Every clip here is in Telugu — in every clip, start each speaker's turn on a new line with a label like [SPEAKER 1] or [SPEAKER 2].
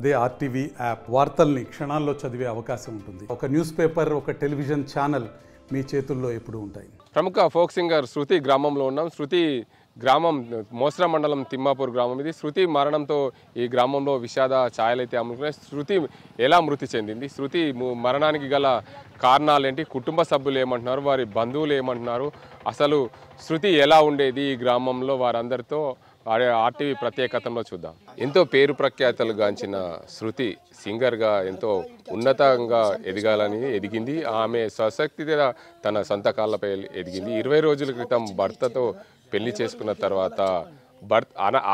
[SPEAKER 1] అదే ఆర్టీవీ యాప్ వార్తల్ని క్షణాల్లో చదివే అవకాశం ఉంటుంది. ఒక న్యూస్ పేపర్, ఒక టెలివిజన్ ఛానల్ మీ చేతుల్లో ఎప్పుడూ ఉంటాయి.
[SPEAKER 2] ప్రముఖ ఫోక్ సింగర్ శృతి గ్రామంలో ఉన్నాం. శృతి గ్రామం మోస్రా మండలం తిమ్మాపూర్ గ్రామం ఇది. శృతి మరణంతో ఈ గ్రామంలో విషాద ఛాయలైతే అమ్ముకున్నాయి. శృతి ఎలా మృతి చెందింది, శృతి మరణానికి గల కారణాలేంటి, కుటుంబ సభ్యులు ఏమంటున్నారు, వారి బంధువులు ఏమంటున్నారు, అసలు శృతి ఎలా ఉండేది ఈ గ్రామంలో, వారందరితో ఆర్టీవీ ప్రత్యేకతలో చూద్దాం. ఎంతో పేరు ప్రఖ్యాతలు గాంచిన శృతి సింగర్గా ఎంతో ఉన్నతంగా ఎదిగింది. ఆమె స్వశక్తిగా తన సొంత కాళ్ళపై ఎదిగింది. 20 రోజుల క్రితం భర్తతో పెళ్లి చేసుకున్న తర్వాత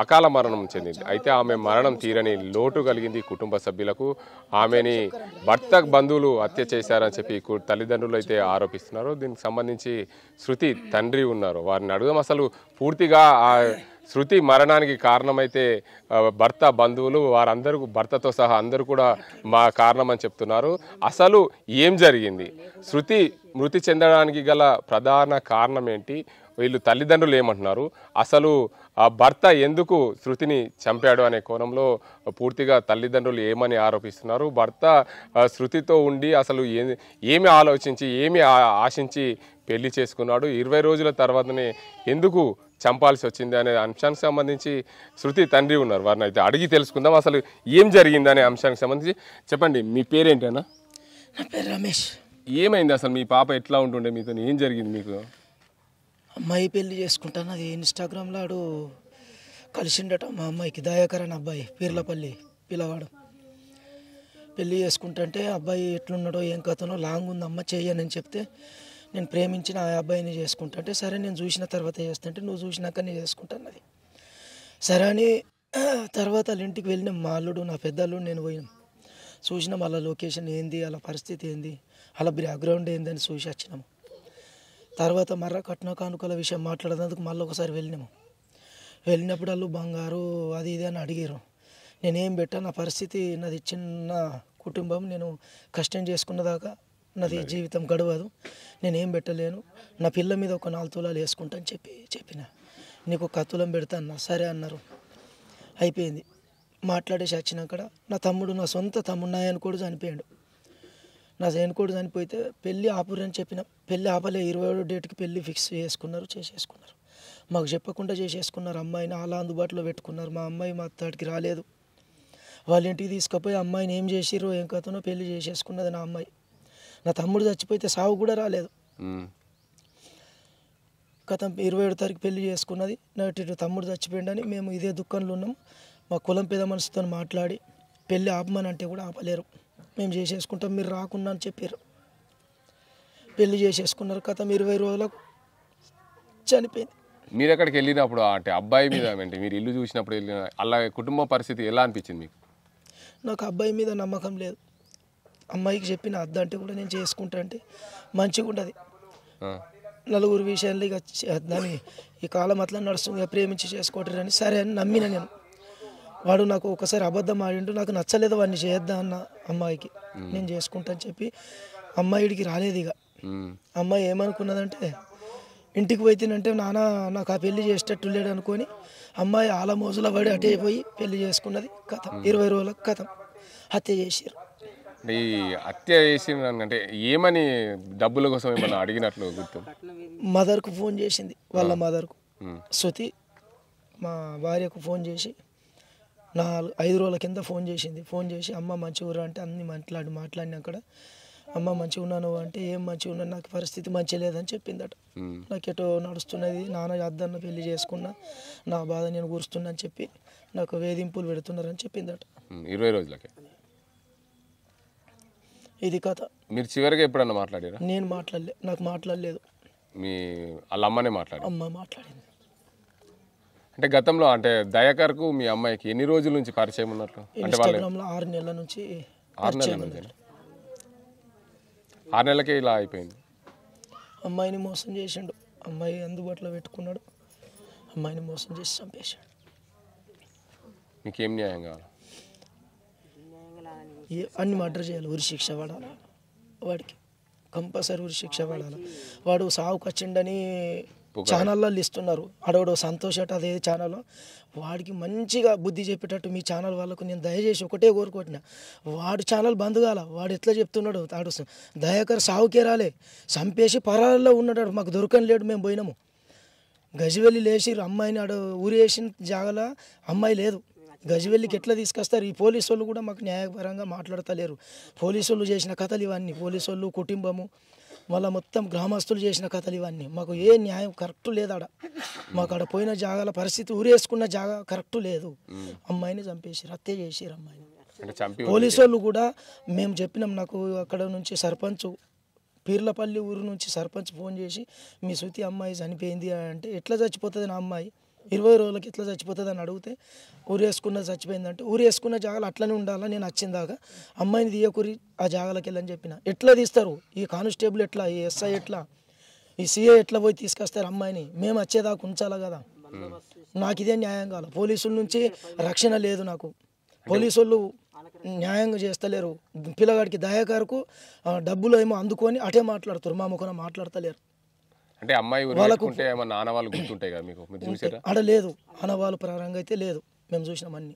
[SPEAKER 2] అకాల మరణం చెందింది. అయితే ఆమె మరణం తీరని లోటు కలిగింది కుటుంబ సభ్యులకు. ఆమెని భర్త బంధువులు హత్య చేశారని చెప్పి తల్లిదండ్రులు అయితే ఆరోపిస్తున్నారు. దీనికి సంబంధించి శృతి తండ్రి ఉన్నారు, వారిని అడుగుదాం. అసలు పూర్తిగా శృతి మరణానికి కారణమైతే భర్త బంధువులు వారందరూ, భర్తతో సహా అందరూ కూడా మా కారణం అని చెప్తున్నారు. అసలు ఏం జరిగింది, శృతి మృతి చెందడానికి గల ప్రధాన కారణం ఏంటి, వీళ్ళు తల్లిదండ్రులు ఏమంటున్నారు, అసలు ఆ భర్త ఎందుకు శృతిని చంపాడు అనే కోణంలో పూర్తిగా తల్లిదండ్రులు ఏమని ఆరోపిస్తున్నారు. భర్త శృతితో ఉండి అసలు ఏమి ఆలోచించి ఏమి ఆశించి పెళ్లి చేసుకున్నాడు, 20 రోజుల తర్వాతనే ఎందుకు చంపాల్సి వచ్చింది అనే అంశానికి సంబంధించి శృతి తండ్రి ఉన్నారు, వారిని అయితే అడిగి తెలుసుకుందాం. అసలు ఏం జరిగింది అనే అంశానికి సంబంధించి చెప్పండి. మీ పేరేంటేనా?
[SPEAKER 3] నా పేరు రమేష్.
[SPEAKER 2] ఏమైంది అసలు, మీ పాప ఎట్లా ఉంటుండే, మీతో ఏం జరిగింది? మీకు
[SPEAKER 3] అమ్మాయి పెళ్లి చేసుకుంటాను, అది ఇన్స్టాగ్రామ్లో ఆడు కలిసిండట మా అమ్మాయికి, దయాకర్ అని అబ్బాయి, పీర్లపల్లి పిల్లవాడు. పెళ్లి చేసుకుంటుంటే అబ్బాయి ఎట్లున్నాడో ఏం కథనో లాంగ్ ఉంది అమ్మ చెయ్యనని చెప్తే, నేను ప్రేమించిన ఆ అబ్బాయిని చేసుకుంటుంటే, సరే నేను చూసిన తర్వాత చేస్తుంటే, నువ్వు చూసినాక నేను చేసుకుంటాను అది సరే అని తర్వాత వాళ్ళ ఇంటికి వెళ్ళినాం. మా అల్లుడు, నా పెద్దల్లుడు, నేను పోయినాం. చూసినాం వాళ్ళ లొకేషన్ ఏంది, వాళ్ళ పరిస్థితి ఏంది, వాళ్ళ బ్యాక్గ్రౌండ్ ఏందని చూసి వచ్చినాము. తర్వాత మర్ర కట్న కానుకల విషయం మాట్లాడేందుకు మళ్ళీ ఒకసారి వెళ్ళినప్పుడు వాళ్ళు బంగారు అది ఇది అని అడిగారు. నేనేం పెట్టా, నా పరిస్థితి, నాది చిన్న కుటుంబం, నేను కష్టం చేసుకున్నదాకా నాది జీవితం గడవదు, నేనేం పెట్టలేను, నా పిల్ల మీద ఒక 4 తులాలు వేసుకుంటా అని చెప్పిన. నీకు 1 తులం పెడతా అన్న. సరే అన్నారు. అయిపోయింది. మాట్లాడేసి వచ్చినాక నా తమ్ముడు, నా సొంత తమ్ముడు, నా ఆయనకోడు చనిపోయాడు. నా ఆయనకోడు చనిపోతే పెళ్ళి ఆపురని చెప్పిన. పెళ్ళి ఆపలే. 27 డేట్కి పెళ్ళి ఫిక్స్ చేసేసుకున్నారు. మాకు చెప్పకుండా చేసేసుకున్నారు. అమ్మాయిని అలా అందుబాటులో పెట్టుకున్నారు. మా అమ్మాయి మా అత్తడికి రాలేదు. వాళ్ళ ఇంటికి తీసుకుపోయి అమ్మాయిని ఏం చేసిరో ఏం కథనో పెళ్లి చేసేసుకున్నది నా అమ్మాయి. నా తమ్ముడు చచ్చిపోతే సావు కూడా రాలేదు. కథ 27 తారీఖు పెళ్లి చేసుకున్నది. నాటి తమ్ముడు చచ్చిపోయిందని మేము ఇదే దుఃఖంలో ఉన్నాం. మా కులం పెద్ద మనసుతో మాట్లాడి పెళ్ళి ఆపమని అంటే కూడా ఆపలేరు. మేము చేసేసుకుంటాం, మీరు రాకుండా అని చెప్పారు. పెళ్లి చేసేసుకున్నారు. కథ 20 రోజులకు చనిపోయింది.
[SPEAKER 2] మీరు ఎక్కడికి వెళ్ళినప్పుడు అంటే అబ్బాయి మీద అంటే మీరు ఇల్లు చూసినప్పుడు వెళ్ళిన అలా కుటుంబ పరిస్థితి ఎలా అనిపించింది మీకు?
[SPEAKER 3] నాకు అబ్బాయి మీద నమ్మకం లేదు. అమ్మాయికి చెప్పిన అద్దంటే కూడా నేను చేసుకుంటా అంటే మంచిగా ఉంటుంది. నలుగురు విషయాల్లో ఇక దాన్ని ఈ కాలం అట్లా నడుస్తుంది, ప్రేమించి చేసుకోవటరని సరే అని నమ్మిన నేను. వాడు నాకు ఒకసారి అబద్ధం ఆడిండు, నాకు నచ్చలేదు, వాడిని చేయొద్దా అన్న అమ్మాయికి. నేను చేసుకుంటా అని చెప్పి అమ్మాయిడికి రాలేదు. ఇక అమ్మాయి ఏమనుకున్నదంటే, ఇంటికి పోయితేనంటే నాన్న నాకు ఆ పెళ్లి చేసేటట్టు లేడు అనుకొని అమ్మాయి ఆల మోజులో పడి అటే పోయి పెళ్లి చేసుకున్నది. కథం 20 రోజులకు కథం హత్య చేసారు.
[SPEAKER 2] ఈ హత్య చేసి అంటే ఏమని, డబ్బుల కోసం ఏమన్నా అడిగినట్లు గుర్తు?
[SPEAKER 3] మదర్కు ఫోన్ చేసింది, వాళ్ళ మదర్కు. శృతి మా భార్యకు ఫోన్ చేసి 5 రోజుల కింద ఫోన్ చేసి అమ్మ మంచిగా ఊరా అంటే అన్ని మాట్లాడినాక అమ్మ మంచిగా ఉన్నాను అంటే, ఏం మంచిగా ఉన్నాను, నాకు పరిస్థితి మంచిగా లేదని చెప్పిందట. నాకు ఎటో నడుస్తున్నది, నాన్న అద్దన్న పెళ్లి చేసుకున్నా, నా బాధ నేను కూరుస్తున్నా అని చెప్పి నాకు వేధింపులు పెడుతున్నారని చెప్పిందట.
[SPEAKER 2] 20 రోజులకే
[SPEAKER 3] ఇది కథ.
[SPEAKER 2] మీరు చివరిగా ఎప్పుడన్నా మాట్లాడారా?
[SPEAKER 3] నేను మాట్లాడలే, నాకు మాట్లాడలేదు.
[SPEAKER 2] మీ వాళ్ళ అమ్మనే మాట్లాడారు?
[SPEAKER 3] అమ్మ మాట్లాడింది.
[SPEAKER 2] అంటే గతంలో అంటే దయాకర్కు మీ అమ్మాయికి ఎన్ని రోజుల నుంచి పరిచయం ఉన్నట్లు? అంటే
[SPEAKER 3] ఇన్స్టాగ్రామ్లో 6 నెలల నుంచి.
[SPEAKER 2] 6 నెలల నుంచి? 6 నెలలకే ఇలా అయిపోయింది.
[SPEAKER 3] అమ్మాయిని మోసం చేసిండు, అమ్మాయి అందుబాటులో పెట్టుకున్నాడు, అమ్మాయిని మోసం చేసి చంపేశాడు.
[SPEAKER 2] మీకేం న్యాయం కావాలి?
[SPEAKER 3] అన్ని మర్డర్ చేయాలి, ఉరి శిక్ష పడాలి వాడికి, కంపల్సరీ ఉరి శిక్ష పడాలి. వాడు సావుకు వచ్చిండని ఛానల్లో ఇస్తున్నారు. అడవడో సంతోష్ అట అదే ఛానల్, వాడికి మంచిగా బుద్ధి చెప్పేటట్టు మీ ఛానల్ వాళ్ళకు నేను దయచేసి ఒకటే కోరుకుంటున్నా, వాడు ఛానల్ బంద్ కాల. వాడు ఎట్లా చెప్తున్నాడు, వాడు దయాకర్ సావుకే రాలే, చంపేసి పరాల్లో ఉన్నాడు, మాకు దొరకని లేడు. మేము పోయినాము గజివెల్లి లేచి అమ్మాయిని ఆడ ఊరి వేసిన జాగల అమ్మాయి లేదు. గజివెల్లికి ఎట్లా తీసుకొస్తారు? ఈ పోలీసు వాళ్ళు కూడా మాకు న్యాయపరంగా మాట్లాడతలేరు. పోలీసు వాళ్ళు చేసిన కథలు ఇవన్నీ, పోలీసు వాళ్ళు కుటుంబము వాళ్ళ మొత్తం గ్రామస్తులు చేసిన కథలు ఇవన్నీ. మాకు ఏ న్యాయం కరెక్ట్ లేదు ఆడ. మాకు ఆడ పోయిన జాగాల పరిస్థితి, ఊరేసుకున్న జాగా కరెక్ట్ లేదు. అమ్మాయిని చంపేసి హత్య చేసిరు అమ్మాయిని. పోలీసు వాళ్ళు కూడా మేము చెప్పినాం, నాకు అక్కడ నుంచి సర్పంచ్ పీర్లపల్లి ఊరు నుంచి సర్పంచ్ ఫోన్ చేసి మీ శృతి అమ్మాయి చనిపోయింది అంటే, ఎట్లా చచ్చిపోతుంది నా అమ్మాయి 20 రోజులకి ఎట్లా చచ్చిపోతుంది అని అడిగితే, ఊరేసుకున్న చచ్చిపోయిందంటే, ఊరేసుకున్న జాగాలు అట్లనే ఉండాలా, నేను వచ్చిందాక అమ్మాయిని తీయకూరి ఆ జాగాలకి వెళ్ళని చెప్పిన. ఎట్లా తీస్తారు ఈ కానిస్టేబుల్, ఎట్లా ఈ ఎస్ఐ, ఎట్లా ఈ సిఐ ఎట్లా పోయి తీసుకొస్తారు అమ్మాయిని? మేము వచ్చేదాకా ఉంచాలా కదా. నాకు ఇదే న్యాయం కాదు. పోలీసుల నుంచి రక్షణ లేదు నాకు. పోలీసు వాళ్ళు న్యాయంగా చేస్తలేరు. పిల్లగాడికి దయాకర్కు డబ్బులు ఏమో అందుకొని అటే మాట్లాడుతారు, మా ముఖన మాట్లాడతలేరు.
[SPEAKER 2] అంటే అమ్మాయి వాళ్ళకుంటే ఏమన్నా ఆనవాళ్ళు గుర్తుంటాయి కదా మీకు, మీరు చూసారా?
[SPEAKER 3] ఆడ లేదు, ఆనవాళ్ళు ప్రారంగా అయితే లేదు. మేము చూసినాం అన్ని.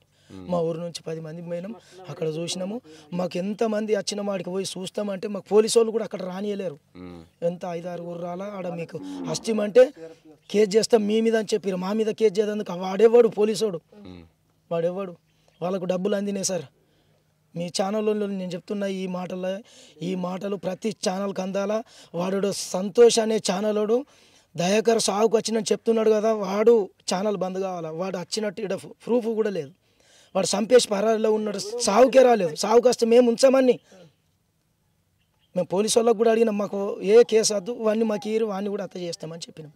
[SPEAKER 3] మా ఊరు నుంచి 10 మంది పోయినాం, అక్కడ చూసినాము. మాకు ఎంతమంది వచ్చిన వాడికి పోయి చూస్తామంటే మాకు పోలీసు వాళ్ళు కూడా అక్కడ రానియలేరు. ఎంత 5-6 ఊరు రాలా ఆడ మీకు అస్తిమంటే కేసు చేస్తాం మీ మీద అని చెప్పారు. మా మీద కేసు చేసేందుకు వాడేవాడు పోలీసోడు, వాడేవాడు. వాళ్ళకు డబ్బులు అందినాయి సార్. మీ ఛానల్లో నేను చెప్తున్నా ఈ మాటలు ప్రతి ఛానల్కి అందాలా. వాడు సంతోష్ అనే ఛానలోడు దయాకర్ సాగుకు వచ్చినట్టు చెప్తున్నాడు కదా, వాడు ఛానల్ బంద్ కావాలా. వాడు వచ్చినట్టు ఇక్కడ ప్రూఫ్ కూడా లేదు. వాడు చంపేసి పరారిలో ఉన్నాడు, సాగుకే రాలేదు. సాగుకు వస్తే మేము ఉంచామని మేము పోలీసు వాళ్ళకు కూడా అడిగినాం, మాకు ఏ కేసు వద్దు, వాడిని మాకు ఇరు, వాడిని కూడా హత్య చేస్తామని చెప్పినాం.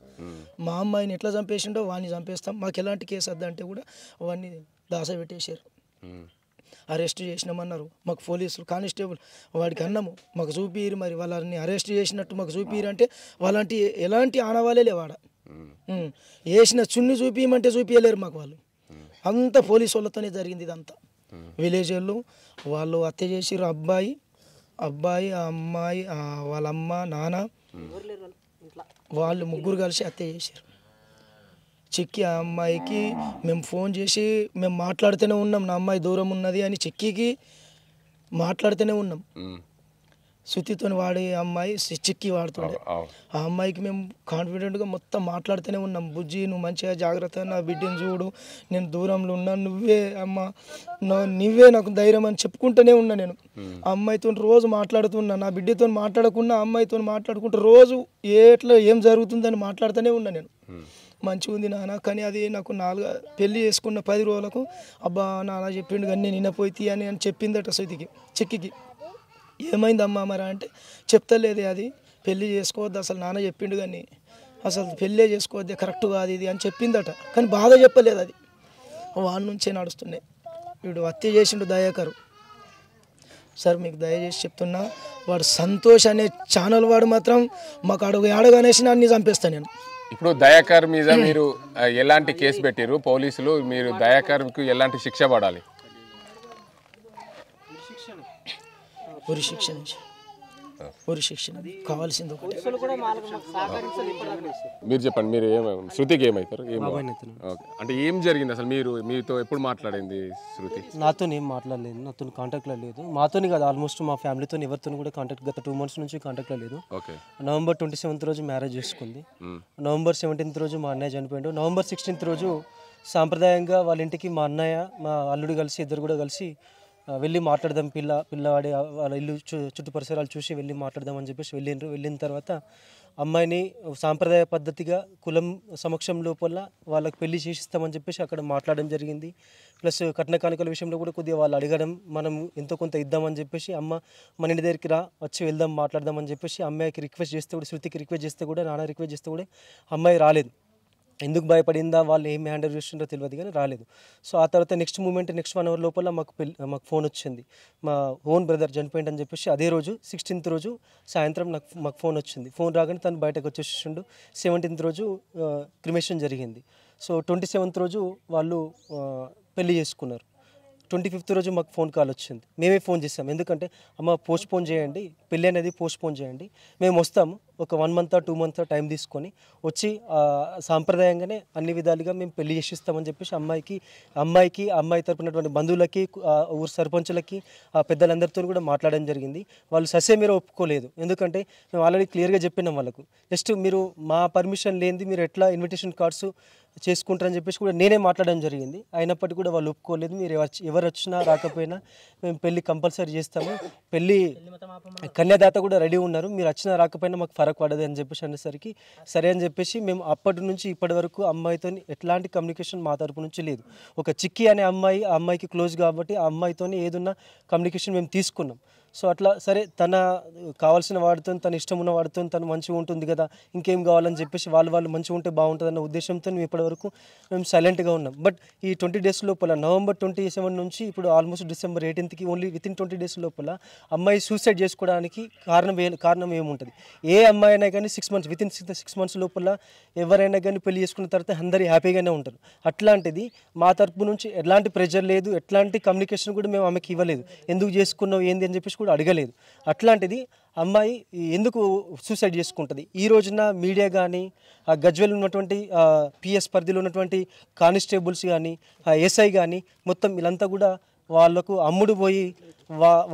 [SPEAKER 3] మా అమ్మాయిని ఎట్లా చంపేసిండో వాడిని చంపేస్తాం, మాకు ఎలాంటి కేసు వద్దు అంటే కూడా వాడిని దాసపెట్టేశారు. అరెస్ట్ చేసినామన్నారు. మాకు పోలీసులు కానిస్టేబుల్ వాడికి అన్నాము, మాకు చూపిరు, మరి వాళ్ళని అరెస్ట్ చేసినట్టు మాకు చూపిరు అంటే వాళ్ళంటి ఎలాంటి ఆనవాళ్ళే లేవాడ. వేసిన చున్ని చూపించమంటే చూపించలేరు మాకు. వాళ్ళు అంత పోలీసు వాళ్ళతోనే జరిగింది ఇదంతా. విలేజ్ వాళ్ళు హత్య చేసిరు. అబ్బాయి, ఆ అమ్మాయి, వాళ్ళ అమ్మ, నాన్న, వాళ్ళు ముగ్గురు కలిసి హత్య చేశారు. చిక్కి ఆ అమ్మాయికి మేము ఫోన్ చేసి మేము మాట్లాడుతూనే ఉన్నాం, నా అమ్మాయి దూరం ఉన్నది అని చిక్కికి మాట్లాడుతూనే ఉన్నాం. శృతితో వాడే అమ్మాయి చిక్కి వాడుతుండే. ఆ అమ్మాయికి మేము కాన్ఫిడెంట్గా మొత్తం మాట్లాడుతూనే ఉన్నాం. బుజ్జి నువ్వు మంచిగా జాగ్రత్త, నా బిడ్డను చూడు, నేను దూరంలో ఉన్నా, నువ్వే అమ్మ, నువ్వే నాకు ధైర్యం అని చెప్పుకుంటూనే ఉన్నా. నేను ఆ అమ్మాయితో రోజు మాట్లాడుతున్నా, నా బిడ్డతో మాట్లాడకుండా అమ్మాయితో మాట్లాడుకుంటూ రోజు ఎట్లా ఏం జరుగుతుందని మాట్లాడుతూనే ఉన్నా. నేను మంచిగా ఉంది నాన్న, కానీ అది నాకు పెళ్ళి చేసుకున్న 10 రోజులకు అబ్బా నాన్న చెప్పిండు కానీ నేను నిన్నపోయి అని చెప్పిందట శృతికి. చిక్కికి ఏమైందమ్మా మరి అంటే, చెప్తలేదు అది పెళ్ళి చేసుకోవద్దు అసలు, నాన్న చెప్పిండు కానీ అసలు పెళ్ళే చేసుకోవద్దే, కరెక్ట్ కాదు ఇది అని చెప్పిందట. కానీ బాధ చెప్పలేదు. అది వాడి నుంచే నడుస్తున్నాయి. వీడు హత్య చేసిండు దయాకరు సార్. మీకు దయచేసి చెప్తున్నా, వాడు సంతోష్ అనే ఛానల్ వాడు మాత్రం మాకు అడగనేసి అన్ని చంపేస్తాను నేను.
[SPEAKER 2] ఇప్పుడు దయాకర్ మీద మీరు ఎలాంటి కేసు పెట్టారు పోలీసులు? మీరు దయాకర్కు ఎలాంటి శిక్ష పడాలి?
[SPEAKER 3] ఉరి శిక్షణ కావాల్సింది ఒకటి.
[SPEAKER 2] మీరు చెప్పండి, మీరు శృతికి ఏమవుతారు? అంటే ఏం జరిగింది అసలు? మీతో ఎప్పుడు మాట్లాడింది శృతి?
[SPEAKER 4] నాతో ఏం మాట్లాడలేదు, నాతో కాంటాక్ట్లో లేదు. మాతోని కాదు, ఆల్మోస్ట్ మా ఫ్యామిలీతో ఎవరితో కూడా కాంటాక్ట్ గత 2 months నుంచి కాంటాక్ట్లో లేదు. November 27th రోజు మ్యారేజ్ చేసుకుంది. November 17th రోజు మా అన్నయ్య చనిపోయాడు. November 16th రోజు సాంప్రదాయంగా వాళ్ళ ఇంటికి మా అన్నయ్య, మా అల్లుడు కలిసి, ఇద్దరు కూడా కలిసి వెళ్ళి మాట్లాడదాం, పిల్లవాడి వాళ్ళ ఇల్లు చుట్టూ పరిసరాలు చూసి వెళ్ళి మాట్లాడదామని చెప్పేసి వెళ్ళిన తర్వాత అమ్మాయిని సాంప్రదాయ పద్ధతిగా కులం సమక్షం లోపల వాళ్ళకి పెళ్లి చేసిస్తామని చెప్పేసి అక్కడ మాట్లాడడం జరిగింది. ప్లస్ కట్న కానుకల విషయంలో కూడా కొద్దిగా వాళ్ళు అడగడం, మనం ఎంతో కొంత ఇద్దామని చెప్పేసి, అమ్మ మన ఇంటి దగ్గరికి రా, వచ్చి వెళ్దాం మాట్లాడదామని చెప్పేసి అమ్మాయికి రిక్వెస్ట్ చేస్తే కూడా, శృతికి రిక్వెస్ట్ చేస్తే కూడా, నాన్న రిక్వెస్ట్ చేస్తే కూడా అమ్మాయి రాలేదు. ఎందుకు భయపడిందా, వాళ్ళు ఏం హ్యాండిల్ చేస్తుందో తెలియదు కానీ రాలేదు. సో ఆ తర్వాత నెక్స్ట్ 1 hour లోపల మాకు ఫోన్ వచ్చింది. మా ఓన్ బ్రదర్ చనిపోయిందని చెప్పేసి అదే రోజు 16th రోజు సాయంత్రం మాకు ఫోన్ వచ్చింది. ఫోన్ రాగానే తను బయటకు వచ్చేసిండు. 17th రోజు క్రిమేషన్ జరిగింది. సో 27th రోజు వాళ్ళు పెళ్లి చేసుకున్నారు. 25th రోజు మాకు ఫోన్ కాల్ వచ్చింది. మేమే ఫోన్ చేసాం, ఎందుకంటే అమ్మ పోస్ట్పోన్ చేయండి, పెళ్ళి అనేది పోస్ట్పోన్ చేయండి, మేము వస్తాము, ఒక 1 month 2 months టైం తీసుకొని వచ్చి సాంప్రదాయంగానే అన్ని విధాలుగా మేము పెళ్లి చేసిస్తామని చెప్పేసి అమ్మాయి తరపునటువంటి బంధువులకి ఊరు సర్పంచులకి పెద్దలందరితో కూడా మాట్లాడడం జరిగింది. వాళ్ళు ససే మీరు ఒప్పుకోలేదు. ఎందుకంటే మేము ఆల్రెడీ క్లియర్గా చెప్పినాం వాళ్ళకు, జస్ట్ మీరు మా పర్మిషన్ లేనిది మీరు ఎట్లా ఇన్విటేషన్ కార్డ్స్ చేసుకుంటారని చెప్పేసి కూడా నేనే మాట్లాడడం జరిగింది. అయినప్పటికీ కూడా వాళ్ళు ఒప్పుకోలేదు. మీరు ఎవరు వచ్చినా రాకపోయినా మేము పెళ్ళి కంపల్సరీ చేస్తాము, పెళ్ళి కన్యాదాత కూడా రెడీ ఉన్నారు, మీరు వచ్చినా రాకపోయినా మాకు ఫరక్ పడదు అని చెప్పేసి అనేసరికి సరే అని చెప్పేసి మేము అప్పటి నుంచి ఇప్పటి వరకు అమ్మాయితో ఎట్లాంటి కమ్యూనికేషన్ మా తరపు నుంచి లేదు. ఒక చిక్కి అనే అమ్మాయికి క్లోజ్ కాబట్టి ఆ అమ్మాయితో ఏదున్నా కమ్యూనికేషన్ మేము తీసుకున్నాం. సో అట్లా సరే తన కావాల్సిన వాడితో తన ఇష్టం ఉన్న వాడితో తను మంచిగా ఉంటుంది కదా, ఇంకేం కావాలని చెప్పేసి వాళ్ళు మంచిగా ఉంటే బాగుంటుందన్న ఉద్దేశంతో మేము ఇప్పటివరకు మేము సైలెంట్గా ఉన్నాం. బట్ ఈ 20 days లోపల November 27 నుంచి ఇప్పుడు ఆల్మోస్ట్ December 18కి ఓన్లీ వితిన్ 20 days లోపల అమ్మాయి సూసైడ్ చేసుకోవడానికి కారణం ఏముంటుంది? ఏ అమ్మాయి అయినా కానీ 6 months వితిన్ 6 months లోపల ఎవరైనా కానీ పెళ్లి చేసుకున్న తర్వాత అందరూ హ్యాపీగానే ఉంటారు. అట్లాంటిది మా తరపు నుంచి ఎలాంటి ప్రెషర్ లేదు, ఎట్లాంటి కమ్యూనికేషన్ కూడా మేము ఆమెకి ఇవ్వలేదు. ఎందుకు చేసుకున్నావు ఏంది అని చెప్పేసి కూడా అడగలేదు. అట్లాంటిది అమ్మాయి ఎందుకు సూసైడ్ చేసుకుంటుంది? ఈ రోజున మీడియా కానీ గజ్వేల్ ఉన్నటువంటి పిఎస్ పరిధిలో ఉన్నటువంటి కానిస్టేబుల్స్ కానీ ఎస్ఐ కానీ మొత్తం వీళ్ళంతా కూడా వాళ్ళకు అమ్ముడు పోయి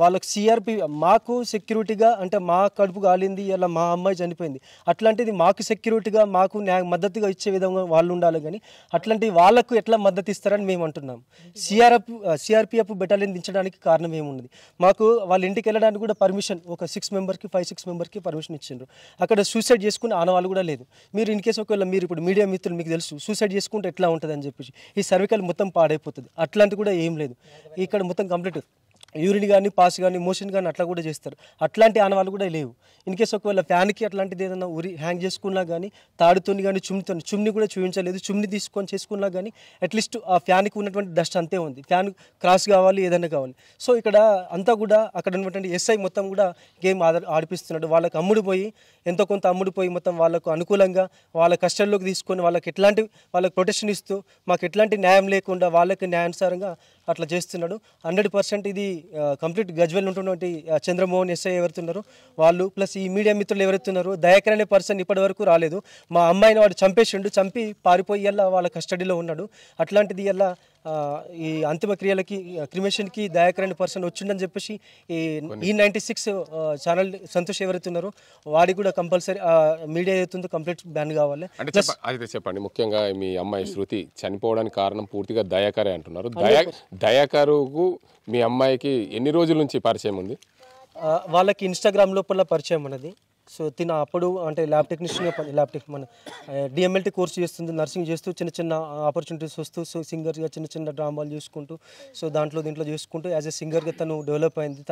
[SPEAKER 4] వాళ్ళకు సిఆర్పి మాకు సెక్యూరిటీగా అంటే మా కడుపు కాలింది, ఇలా మా అమ్మాయి చనిపోయింది, అట్లాంటిది మాకు సెక్యూరిటీగా మాకు మద్దతుగా ఇచ్చే విధంగా వాళ్ళు ఉండాలి. కానీ అట్లాంటి వాళ్ళకు ఎట్లా మద్దతు ఇస్తారని మేము అంటున్నాం. సిఆర్పిఎఫ్ బెటాలియన్ దించడానికి కారణం ఏమున్నది? మాకు వాళ్ళ ఇంటికి వెళ్ళడానికి కూడా పర్మిషన్ ఒక 5-6 మెంబర్కి పర్మిషన్ ఇచ్చిండ్రు. అక్కడ సూసైడ్ చేసుకుని ఆనవాళ్ళు కూడా లేదు. మీరు ఇన్ కేసు ఒకవేళ మీరు ఇప్పుడు మీడియా మిత్రులు మీకు తెలుసు సూసైడ్ చేసుకుంటే ఎట్లా ఉంటుంది అని చెప్పేసి, ఈ సర్వికల్ మొత్తం పాడైపోతుంది. అట్లాంటి కూడా ఏం లేదు. ఇక్కడ మొత్తం కంప్లీట్ యూరిన్ కానీ పాస్ కానీ మోషన్ కానీ అట్లా కూడా చేస్తారు. అట్లాంటి ఆనవాళ్ళు కూడా లేవు. ఇన్ కేసు ఒకవేళ ఫ్యాన్కి అట్లాంటిది ఏదైనా హ్యాంగ్ చేసుకున్నా కానీ తాడుతోని కానీ చుమ్ని కూడా చూపించలేదు. చుమ్ని తీసుకొని చేసుకున్నా కానీ అట్లీస్ట్ ఆ ఫ్యాన్కి ఉన్నటువంటి డస్ట్ అంతే ఉంది. ఫ్యాన్ క్రాస్ కావాలి, ఏదైనా కావాలి. సో ఇక్కడ అంతా కూడా అక్కడ ఉన్నటువంటి ఎస్ఐ మొత్తం కూడా గేమ్ ఆడిపిస్తున్నాడు. వాళ్ళకి అమ్ముడుపోయి ఎంతో కొంత అమ్ముడుపోయి మొత్తం వాళ్ళకు అనుకూలంగా వాళ్ళ కష్టంలోకి తీసుకొని వాళ్ళకి ప్రొటెక్షన్ ఇస్తూ మాకు ఎట్లాంటి న్యాయం లేకుండా వాళ్ళకి న్యాయానుసారంగా అట్లా చేస్తున్నాడు. 100% ఇది కంప్లీట్ గజ్వేల్ ఉంటున్నటువంటి చంద్రమోహన్ ఎస్ఐ ఎవరుతున్నారో వాళ్ళు ప్లస్ ఈ మీడియా మిత్రులు ఎవరుతున్నారో దయాకర్ అనే పర్సన్ ఇప్పటి వరకు రాలేదు. మా అమ్మాయిని వాడు చంపి పారిపోయి వాళ్ళ కస్టడీలో ఉన్నాడు. అట్లాంటిది ఈ అంతిమ క్రియలకి క్రిమేషన్కి దయాకర్ అనే పర్సన్ వచ్చిండని చెప్పేసి ఈ 96 ఛానల్ సంతోష్ ఎవరైతున్నారో వాడికి కూడా కంపల్సరీ మీడియా అవుతుందో కంప్లీట్ బ్యాన్ కావాలి.
[SPEAKER 2] అయితే చెప్పండి, ముఖ్యంగా మీ అమ్మాయి శృతి చనిపోవడానికి కారణం పూర్తిగా దయాకరే అంటున్నారు. దయాకరుకు మీ అమ్మాయికి ఎన్ని రోజుల నుంచి పరిచయం ఉంది?
[SPEAKER 4] వాళ్ళకి ఇన్స్టాగ్రామ్ లోపల పరిచయం ఉన్నది. సో అప్పుడు అంటే మన డిఎంఎల్టీ కోర్స్ చేస్తుంది, నర్సింగ్ చేస్తూ చిన్న ఆపర్చునిటీస్ వస్తూ సో సింగర్గా చిన్న డ్రామాలు చేసుకుంటూ సో దీంట్లో చేసుకుంటూ యాజ్ ఎ సింగర్గా తను డెవలప్ అయింది.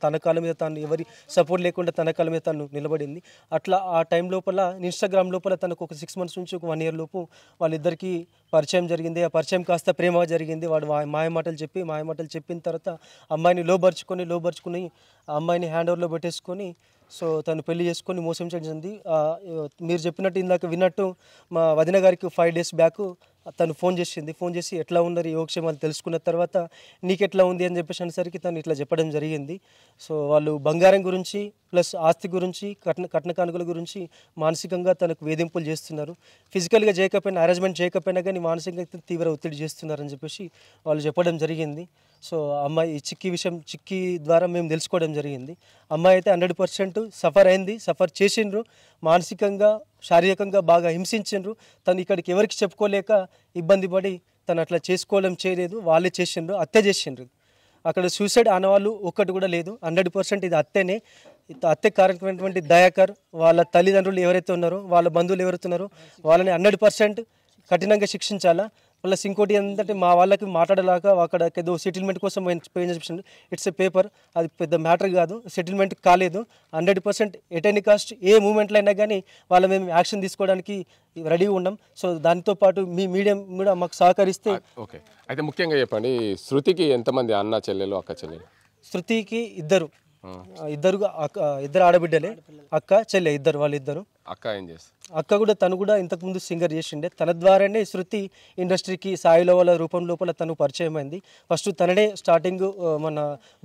[SPEAKER 4] తన కాళ్ళ మీద తను ఎవరి సపోర్ట్ లేకుండా తన కాళ్ళ మీద తను నిలబడింది. అట్లా ఆ టైం లోపల ఇన్స్టాగ్రామ్ లోపల తనకు ఒక 6 months నుంచి ఒక 1 year లోపు వాళ్ళిద్దరికీ పరిచయం జరిగింది. ఆ పరిచయం కాస్త ప్రేమగా జరిగింది. వాడు మాయమాటలు చెప్పిన తర్వాత అమ్మాయిని లోబర్చుకుని అమ్మాయిని హ్యాండ్ ఓవర్లో పెట్టేసుకొని సో తను పెళ్లి చేసుకొని మోసం చేసింది. మీరు చెప్పినట్టు ఇందాక విన్నట్టు మా వదిన గారికి 5 days బ్యాక్ తను ఫోన్ చేసి ఎట్లా ఉన్నారు యోగక్షేమాలు తెలుసుకున్న తర్వాత నీకెట్లా ఉంది అని చెప్పేసి అనేసరికి తను ఇట్లా చెప్పడం జరిగింది. సో వాళ్ళు బంగారం గురించి ప్లస్ ఆస్తి గురించి కట్న కానుకల గురించి మానసికంగా తనకు వేధింపులు చేస్తున్నారు. ఫిజికల్గా చేయకపోయినా అరేంజ్మెంట్ చేయకపోయినా కానీ మానసికంగా తీవ్ర ఒత్తిడి చేస్తున్నారని చెప్పేసి వాళ్ళు చెప్పడం జరిగింది. సో అమ్మాయి చిక్కి ద్వారా మేము తెలుసుకోవడం జరిగింది. అమ్మాయి అయితే 100% సఫర్ చేసిండ్రు. మానసికంగా శారీరకంగా బాగా హింసించిండ్రు. తను ఇక్కడికి ఎవరికి చెప్పుకోలేక ఇబ్బంది పడి తను అట్లా చేయలేదు. వాళ్ళే హత్య చేసిండ్రు. అక్కడ సూసైడ్ ఆనవాళ్ళు ఒక్కటి కూడా లేదు. 100% ఇది హత్య కారణమైనటువంటి దయాకర్ వాళ్ళ తల్లిదండ్రులు ఎవరైతే ఉన్నారో వాళ్ళ బంధువులు ఎవరైతే ఉన్నారో వాళ్ళని 100% కఠినంగా శిక్షించాలా. ప్లస్ ఇంకోటి ఏంటంటే మా వాళ్ళకి మాట్లాడలేక అక్కడ ఏదో సెటిల్మెంట్ కోసం చెప్పిన ఇట్స్ ఏ పేపర్, అది పెద్ద మ్యాటర్ కాదు, సెటిల్మెంట్ కాలేదు. 100% ఎట్ ఎనీ కాస్ట్ ఏ మూమెంట్లో అయినా కానీ మేము యాక్షన్ తీసుకోవడానికి రెడీగా ఉన్నాం. సో దాంతో పాటు మీ మీడియం కూడా మాకు సహకరిస్తే.
[SPEAKER 2] ఓకే, అయితే ముఖ్యంగా చెప్పండి, శృతికి ఎంతమంది అన్న చెల్లెలు అక్క చెల్లెలు?
[SPEAKER 4] శృతికి 2 ఇద్దరు ఆడబిడ్డలే, అక్క చెల్లె ఇద్దరు, వాళ్ళిద్దరు.
[SPEAKER 2] అక్క ఏం చేస్తారు?
[SPEAKER 4] అక్క కూడా తను కూడా ఇంతకుముందు సింగర్ చేసిండే. తన ద్వారానే శృతి ఇండస్ట్రీకి సాయిలో వాళ్ళ రూపం లోపల తను పరిచయం అయింది. ఫస్ట్ తననే స్టార్టింగ్ మన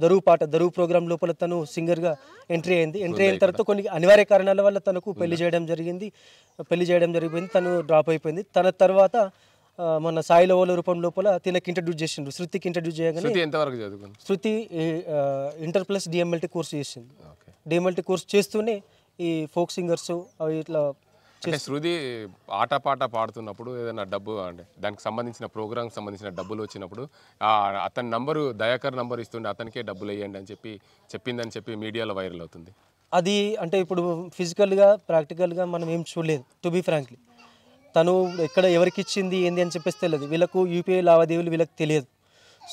[SPEAKER 4] దరువు ప్రోగ్రామ్ లోపల తను సింగర్గా ఎంట్రీ అయింది. ఎంట్రీ అయిన తర్వాత కొన్ని అనివార్య కారణాల వల్ల తనకు పెళ్లి చేయడం జరిగింది. తను డ్రాప్ అయిపోయింది. తన తర్వాత మన సాయిలో వాళ్ళ రూపం లోపల తినకి ఇంట్రడ్యూస్ చేసిండ్రు. శృతికి ఇంట్రడ్యూస్ చేయగానే శృతి ఇంటర్ ప్లస్ డిఎంఎల్టీ కోర్స్ చేసింది. డిఎంఎల్టీ కోర్స్ చేస్తూనే ఈ ఫోక్ సింగర్స్ అవి ఇట్లా
[SPEAKER 2] శృతి ఆటపాట పాడుతున్నప్పుడు ఏదైనా డబ్బు అంటే దానికి సంబంధించిన ప్రోగ్రామ్కి సంబంధించిన డబ్బులు వచ్చినప్పుడు అతని నంబరు దయాకర్ నంబర్ ఇస్తుండే, అతనికే డబ్బులు వేయండి అని చెప్పిందని చెప్పి మీడియాలో వైరల్ అవుతుంది.
[SPEAKER 4] అది అంటే ఇప్పుడు ఫిజికల్గా ప్రాక్టికల్గా మనం ఏం చూడలేదు. టు బీ ఫ్రాంక్లీ తను ఎక్కడ ఎవరికి ఇచ్చింది ఏంది అని చెప్పేసి తెలియదు. వీళ్ళకు యూపీఐ లావాదేవీలు వీళ్ళకి తెలియదు.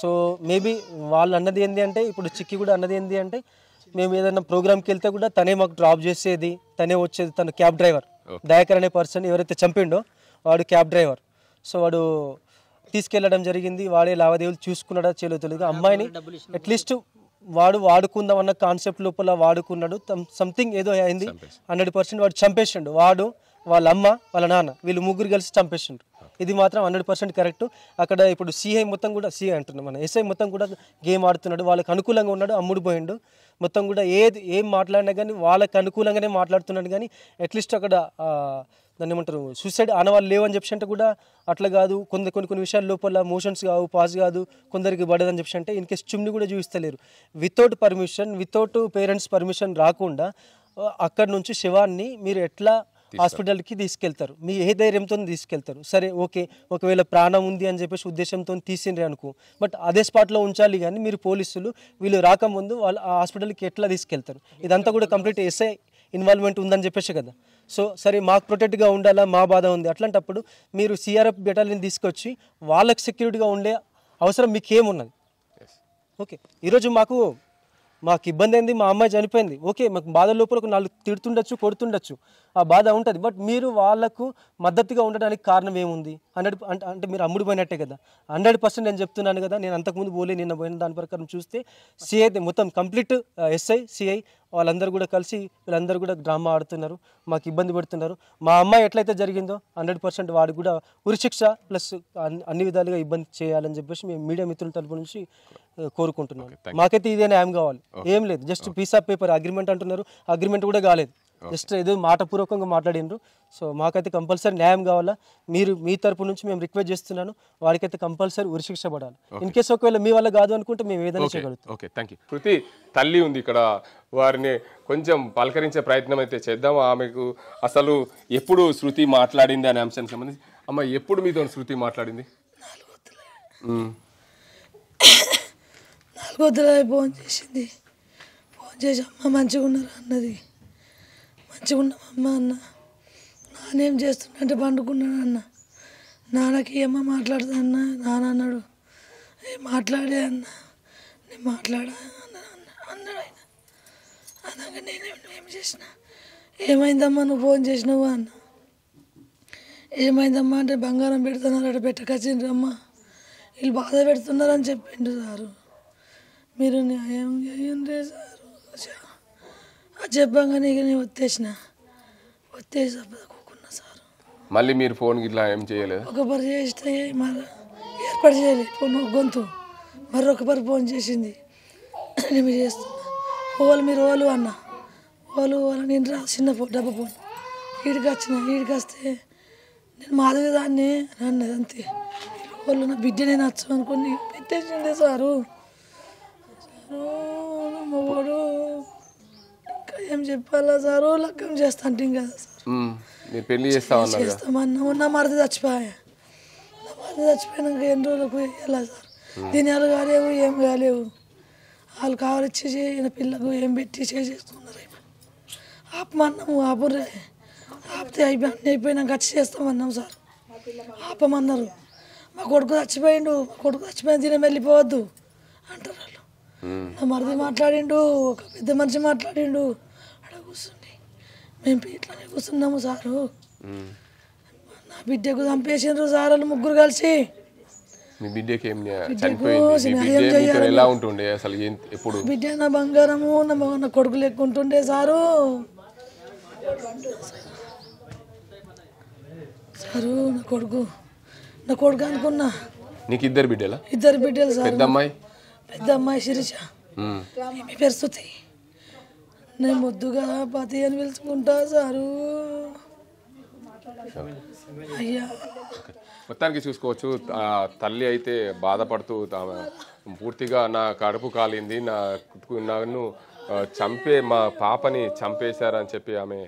[SPEAKER 4] సో మేబీ వాళ్ళు అన్నది ఏంది అంటే, ఇప్పుడు చిక్కి కూడా అన్నది ఏంది అంటే, మేము ఏదైనా ప్రోగ్రామ్కి వెళ్తే కూడా తనే మాకు డ్రాప్ చేసేది, తనే వచ్చేది. తను క్యాబ్ డ్రైవర్. దయాకర్ అనే పర్సన్ ఎవరైతే చంపిండో వాడు క్యాబ్ డ్రైవర్. సో వాడు తీసుకెళ్ళడం జరిగింది. వాడే లావాదేవీలు చూసుకున్నాడా చేయలేదు తెలియదు. అమ్మాయిని అట్లీస్ట్ వాడుకుందాం అన్న కాన్సెప్ట్ లోపల వాడుకున్నాడు. సంథింగ్ ఏదో అయింది. 100% వాడు చంపేసిండు. వాడు, వాళ్ళ అమ్మ, వాళ్ళ నాన్న, వీళ్ళు ముగ్గురు కలిసి చంపేసిండ్రు. ఇది మాత్రం 100% కరెక్ట్. అక్కడ ఇప్పుడు సిఐ మొత్తం కూడా, సిఐ అంటున్నాం మన ఎస్ఐ మొత్తం కూడా గేమ్ ఆడుతున్నాడు. వాళ్ళకి అనుకూలంగా ఉన్నాడు, అమ్ముడు పోయిండు. మొత్తం కూడా ఏం మాట్లాడినా కానీ వాళ్ళకి అనుకూలంగానే మాట్లాడుతున్నాడు. కానీ అట్లీస్ట్ అక్కడ దాన్ని ఏమంటారు, సూసైడ్ ఆనవాళ్ళు లేవని చెప్పి అంటే కూడా అట్లా కాదు. కొన్ని విషయాల లోపల మోషన్స్ కావు, పాస్ కాదు, కొందరికి పడదని చెప్పి అంటే ఇన్కేస్ చుమ్ని కూడా చూపిస్తలేరు. వితౌట్ పేరెంట్స్ పర్మిషన్ రాకుండా అక్కడ నుంచి శవాన్ని మీరు ఎట్లా హాస్పిటల్కి తీసుకెళ్తారు? మీ ఏ ధైర్యంతో తీసుకెళ్తారు? సరే ఓకే, ఒకవేళ ప్రాణం ఉంది అని చెప్పేసి ఉద్దేశంతో తీసిండ్రే అనుకో, బట్ అదే స్పాట్లో ఉంచాలి. కానీ మీరు పోలీసులు వీళ్ళు రాకముందు వాళ్ళు ఆ హాస్పిటల్కి ఎట్లా తీసుకెళ్తారు? ఇదంతా కూడా కంప్లీట్ ఎస్ఐ ఇన్వాల్వ్మెంట్ ఉందని చెప్పేసి కదా. సో సరే మాకు ప్రొటెక్ట్గా ఉండాలా, మా బాధ ఉంది. అట్లాంటప్పుడు మీరు సిఆర్ఎఫ్ బెటాలియన్ తీసుకొచ్చి వాళ్ళకి సెక్యూరిటీగా ఉండే అవసరం మీకేమున్నది? ఓకే, ఈరోజు మాకు ఇబ్బంది అయింది, మా అమ్మాయి చనిపోయింది. ఓకే, మాకు బాధ లోపల ఒక 4 తిడుతుండొచ్చు, కొడుతుండొచ్చు, ఆ బాధ ఉంటుంది. బట్ మీరు వాళ్ళకు మద్దతుగా ఉండడానికి కారణం ఏముంది? అంటే మీరు అమ్ముడు పోయినట్టే కదా. 100% నేను చెప్తున్నాను కదా. నేను అంతకుముందు పోలే, నిన్న పోయిన దాని ప్రకారం చూస్తే సిఐ మొత్తం కంప్లీట్ ఎస్ఐ సిఐ వాళ్ళందరూ కూడా కలిసి వీళ్ళందరూ కూడా డ్రామా ఆడుతున్నారు, మాకు ఇబ్బంది పెడుతున్నారు. మా అమ్మాయి ఎట్లయితే జరిగిందో 100% వాడికి కూడా ఉరిశిక్ష ప్లస్ అన్ని విధాలుగా ఇబ్బంది చేయాలని చెప్పేసి మేము మీడియా మిత్రుల తరపు నుంచి కోరుకుంటున్నాను. మాకైతే ఇదే న్యాయం కావాలి, ఏం లేదు. Just piece of paper agreement అంటున్నారు, అగ్రిమెంట్ కూడా కాలేదు. జస్ట్ ఏదో మాటపూర్వకంగా మాట్లాడిండ్రు. సో మాకైతే కంపల్సరీ న్యాయం కావాలా. మీరు మీ తరపు నుంచి మేము రిక్వెస్ట్ చేస్తున్నాను, వాడికైతే కంపల్సరీ ఉరిశిక్ష పడాలి. ఇన్ కేసు ఒకవేళ మీ వల్ల కాదు అనుకుంటే మేము ఏదైనా చేయగలుగుతాం.
[SPEAKER 2] Okay, thank you. శృతి తల్లి ఉంది ఇక్కడ, వారిని కొంచెం పలకరించే ప్రయత్నం అయితే చేద్దాం. ఆమెకు అసలు ఎప్పుడు శృతి మాట్లాడింది అనే అంశానికి సంబంధించి, అమ్మ ఎప్పుడు మీతో శృతి మాట్లాడింది?
[SPEAKER 5] 4 ఫోన్ చేసింది. ఫోన్ చేసి అమ్మ మంచిగా ఉన్నారు అన్నది. మంచిగా ఉన్నామమ్మ అన్న. నానేం చేస్తున్నా పండుకున్నాను అన్న. నాన్నకి ఏమో మాట్లాడుతా అన్న. నాన్న అన్నాడు, మాట్లాడే అన్న, నేను మాట్లాడా అన్నాడు ఆయన. అన్నాక నేనేం చేసిన, ఏమైందమ్మా నువ్వు ఫోన్ చేసినావు అన్న. ఏమైందమ్మా అంటే బంగారం పెడుతున్నారు అక్కడ పెట్టకొచ్చిండ్రమ్మా, వీళ్ళు బాధ పెడుతున్నారని చెప్పిండు సారు. మీరు న్యాయం చేయండి సారు. అది చెప్పగానే ఇక నేను వచ్చేసి కూకున్నా సారు.
[SPEAKER 2] మళ్ళీ మీరు ఫోన్ ఇట్లా ఏం చేయలేదు?
[SPEAKER 5] ఒకసారి చేస్తే మరి ఏర్పాటు చేయలేదు ఫోన్ గొంతు. మరొకసారి ఫోన్ చేసింది, నేను చేస్తున్నా మీరు ఓలు అన్న. ఓలు నేను చిన్న ఫోన్ డబ్బా ఫోన్ ఈడికి వస్తే నేను మాధవి దాన్ని అన్నది అంతే. వాళ్ళు నా బిడ్డనే నచ్చు అనుకుని పెట్టేసిండే సారు. వాడు ఇంకా ఏం చెప్పాలా సారు, లగ్గం చేస్తా అంటే కదా సార్.
[SPEAKER 2] మీరు పెళ్లి చేస్తామన్నా.
[SPEAKER 5] నా మరిది చచ్చిపోయినాక ఎన్ని రోజులకు వెళ్ళా సార్. దినాలు కాలేవు, ఏం కాలేవు. వాళ్ళు కావాలిచ్చి ఈయన పిల్లకు ఏం పెట్టి చేస్తున్నారు. ఆపమన్నాము, ఆపురే. ఆపితే అన్నీ అయిపోయినాక వచ్చి చేస్తామన్నాం సార్. ఆపమన్నారు. మా కొడుకు చచ్చిపోయిన దినం వెళ్ళిపోవద్దు అంటారు వాళ్ళు. నా మరిది మాట్లాడిండు, ఒక పెద్ద మనిషి మాట్లాడిండు. అక్కడ కూర్చుండి మేము ఇట్లానే కూర్చున్నాము సారు. నా బిడ్డకు చంపేసిండ్రు సార్ వాళ్ళు ముగ్గురు కలిసి.
[SPEAKER 2] మీ బిడ్డకి ఏం చనిపోయింది? మీ బిడ్డ మీతో ఎలా ఉంటుండే అసలు? ఎప్పుడు
[SPEAKER 5] బిడ్డ నా బంగారము, నా కొడుకు లెక్క ఉంటుండే సారు. సారు నా కొడుకు అనుకున్నా.
[SPEAKER 2] నీకు ఇద్దరు బిడ్డలా?
[SPEAKER 5] ఇద్దరు బిడ్డలు సార్.
[SPEAKER 2] పెద్ద
[SPEAKER 5] అమ్మాయి శిరీష, మీ పేరు శృతి. నేను ముద్దుగా పతి అని పిలుచుకుంటా సారు. అయ్యా
[SPEAKER 2] మొత్తానికి చూసుకోవచ్చు, తల్లి అయితే బాధపడుతూ పూర్తిగా నా కడుపు కాలింది, నన్ను మా పాపని చంపేశారని చెప్పి ఆమె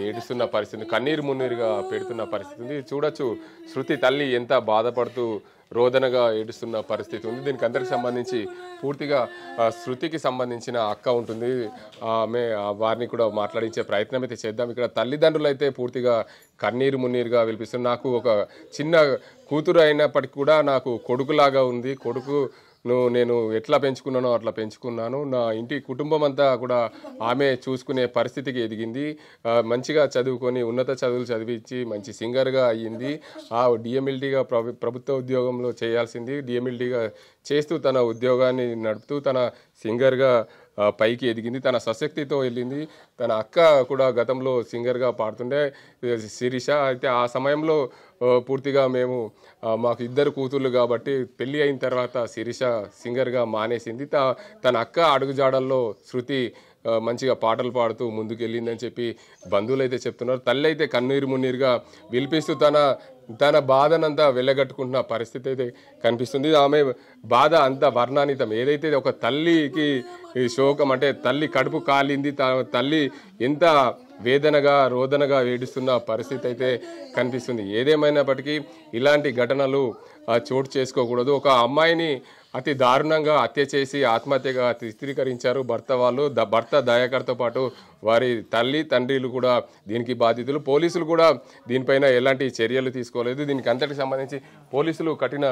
[SPEAKER 2] ఏడుస్తున్న పరిస్థితి, కన్నీరు మున్నీరుగా పెడుతున్న పరిస్థితి ఉంది. చూడొచ్చు శృతి తల్లి ఎంత బాధపడుతూ రోదనగా ఏడుస్తున్న పరిస్థితి ఉంది. దీనికి అందరికి సంబంధించి పూర్తిగా శృతికి సంబంధించిన అక్క ఉంటుంది, ఆమె వారిని కూడా మాట్లాడించే ప్రయత్నం అయితే చేద్దాం. ఇక్కడ తల్లిదండ్రులు అయితే పూర్తిగా కన్నీరు మున్నీరుగా వినిపిస్తుంది. నాకు ఒక చిన్న కూతురు అయినప్పటికీ కూడా నాకు కొడుకులాగా ఉంది, నేను ఎట్లా పెంచుకున్నానో అట్లా పెంచుకున్నాను. నా ఇంటి కుటుంబం అంతా కూడా ఆమె చూసుకునే పరిస్థితికి ఎదిగింది. మంచిగా చదువుకొని ఉన్నత చదువులు చదివించి మంచి సింగర్గా అయ్యింది. ఆ డిఎంఎల్టీగా ప్రభుత్వ ఉద్యోగంలో చేయాల్సింది డిఎంఎల్టీగా చేస్తూ తన ఉద్యోగాన్ని నడుపుతూ తన సింగర్గా పైకి ఎదిగింది. తన స్వశక్తితో వెళ్ళింది. తన అక్క కూడా గతంలో సింగర్గా పాడుతుండే శిరీష. అయితే ఆ సమయంలో పూర్తిగా మాకు ఇద్దరు కూతుర్లు కాబట్టి పెళ్ళి అయిన తర్వాత శిరీష సింగర్గా మానేసింది. తన అక్క అడుగుజాడల్లో శృతి మంచిగా పాటలు పాడుతూ ముందుకెళ్ళిందని చెప్పి బంధువులు అయితే చెప్తున్నారు. తల్లి అయితే కన్నీరు మున్నీరుగా విలిపిస్తూ తన బాధనంతా వెళ్ళగట్టుకుంటున్న పరిస్థితి అయితే కనిపిస్తుంది. ఆమె బాధ అంత వర్ణానితం. ఏదైతే ఒక తల్లికి శోకం అంటే తల్లి కడుపు కాలింది, తల్లి ఎంత వేదనగా రోదనగా ఏడుస్తున్న పరిస్థితి అయితే కనిపిస్తుంది. ఏదేమైనప్పటికీ ఇలాంటి ఘటనలు చోటు చేసుకోకూడదు. ఒక అమ్మాయిని అతి దారుణంగా హత్య చేసి ఆత్మహత్యగా చిత్రీకరించారు భర్త దయాకర్తో పాటు వారి తల్లి తండ్రులు కూడా దీనికి బాధితులు. పోలీసులు కూడా దీనిపైన ఎలాంటి చర్యలు తీసుకోలేదు. దీనికి అంతటికి సంబంధించి పోలీసులు కఠిన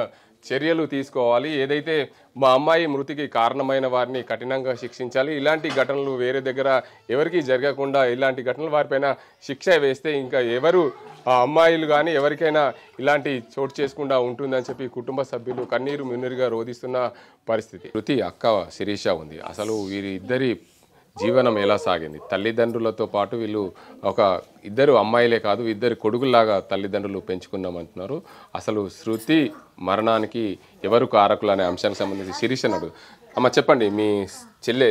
[SPEAKER 2] చర్యలు తీసుకోవాలి. ఏదైతే మా అమ్మాయి మృతికి కారణమైన వారిని కఠినంగా శిక్షించాలి. ఇలాంటి ఘటనలు వేరే దగ్గర ఎవరికి జరగకుండా ఇలాంటి ఘటనలు వారిపైన శిక్ష వేస్తే ఇంకా ఎవరు ఆ అమ్మాయిలు కానీ ఎవరికైనా ఇలాంటి చోటు చేసుకుండా ఉంటుందని చెప్పి కుటుంబ సభ్యులు కన్నీరు మున్నీరుగా రోధిస్తున్న పరిస్థితి. శృతి అక్క శిరీష ఉంది. అసలు వీరిద్దరి జీవనం ఎలా సాగింది? తల్లిదండ్రులతో పాటు వీళ్ళు ఇద్దరు అమ్మాయిలే కాదు, ఇద్దరు కొడుకుల్లాగా తల్లిదండ్రులు పెంచుకున్నామంటున్నారు. అసలు శృతి మరణానికి ఎవరు కారకులు అనే అంశానికి సంబంధించి శిరీష నడు అమ్మ చెప్పండి, మీ చెల్లె